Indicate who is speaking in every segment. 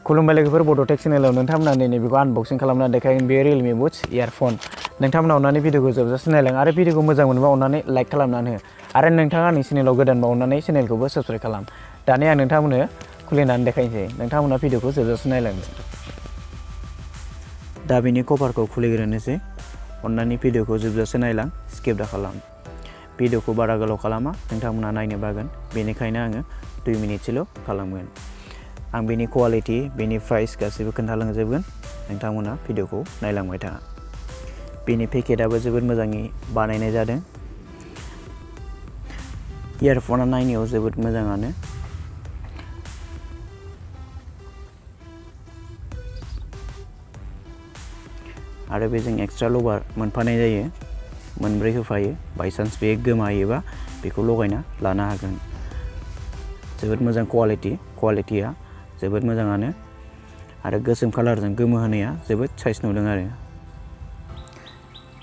Speaker 1: खुलुमबाय लोगोफोर बड' टेक चेनेलाव नोंथांमोना नैबेखौ आनबक्सिं खालामना देखायगोन बे Realme Buds इयारफन नोंथांमोना अननानै भिडिअखौ जोबजासिम नायलां आरो भिडिअखौ मोजां मोनोबा अननानै लाइक खालामनानै हो आरो नोंथाङा आंनि चेनेलाव गोदानबा अननानै चेनेलखौबो साबस्क्राइब खालाम दानिया आं नोंथांमोननो खुलिनानै देखायनोसै नोंथांमोना भिडिअखौ जोबजासिम नायलांदो दा बेनि कभारखौ खुलिग्रोनोसै अननानै भिडिअखौ जोबजासिम नायलां स्किप दा खालाम भिडिअखौ बारा गोलाव खालामा नोंथांमोना नायनो बागोन बेनिखायनो आङो 2 मिनिटसोल' खालामगोन आं बेनि क्वालिटी बेनि प्राइस गासैबो खोन्थालांजोबगोन नोंथांमोना भिडिअखौ नायलांबाय था बेनि पेकेटआबो जोबोद मोजाङै बानायनाय जादों इयारफना नायनायाव जोबोद मोजाङानो आरो बेजों एक्सट्रा लबार मोनफानाय जायो मोनब्रै होफायो बायसान्स बे गोमायोबा बेखौ लगायना लानो हागोन जोबोद मोजां क्वालिटिया जोबोद मोजाङानो आरो गोसोम कालारजों गोमो होनाया जोबोद साइज नुदों आरो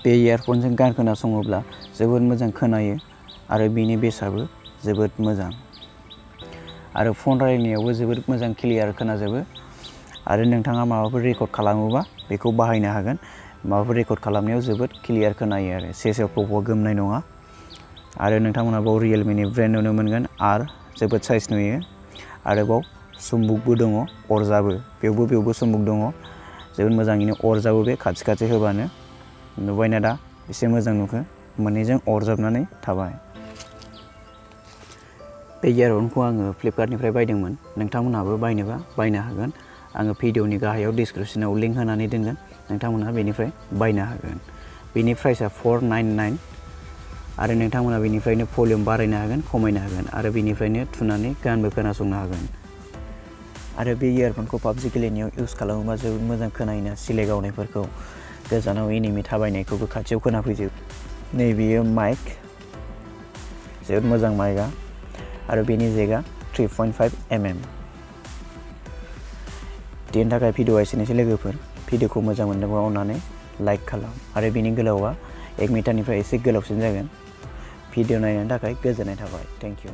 Speaker 1: बे इयारफनजों गान खोनासङोब्ला जोबोद मोजां खोनायो आरो बेनि बेसआबो जोबोद मोजां आरो फन रायलायनायावबो जोबोद मोजां क्लियार खोनाजोबो आरो नोंथाङा माबाफोर रेकर्ड खालामोबा बेखौ बाहायनो हागोन माबाफोर रेकर्ड खालामनायाव जोबोद क्लियार खोनायो आरो सेसेव पपआ गोमनाय नङा आरो नोंथांमोना बाव रियेलमिनि ब्रेन्ड नुनो मोनगोन आर जोबोद साइज नुयो आरोबाव सम्बुकबो दङ अरजाबो बेयावबो सम्बुक दङ जोबोद मोजाङैनो अरजाबो बे खाथि होबानो नुबायना दा एसे मोजां नुखो मोननैजों अरजाबनानै थाबाय बे इयारफनखौ आङो फ्लिपकार्टनिफ्राय बायदोंमोन नोंथांमोनहाबो बायनोबा बायनो हागोन आङो भिडिअनि गाहायाव डिसक्रिपसनाव लिंक होनानै दोनगोन नोंथांमोनहा बेनिफ्राय बायनो हागोन बेनि प्राइसआ 499 आरो नोंथांमोना बेनिफ्रायनो भलिउम बारायनो हागोन खमायनो हागोन आरो बेनिफ्रायनो थुनानै गानबो खोनासंनो हागोन आरो बे इयारफनखौ पाबजि गेलेनायाव इउज खालामोबा जोबोद मोजां खोनायोना सिले गावनायफोरखौ गोजानाव एनिमि थाबायनायखौबो खाथियाव खोनाफैजोब नैबेयो माइक जोबोद मोजां माइकआ आरो बेनि जेकआ 3.5 mm देनि थाखाय भिडिअआ एसेनोसै लोगोफोर भिडिअखौ मोजां मोनदोंबा अननानै लाइक खालाम आरो बेनि गोलावआ 1 मिटारनिफ्राय एसे गोलावसिन जागोन भिडिअ नायनायनि थाखाय गोजोननाय थाबाय थेंक इउ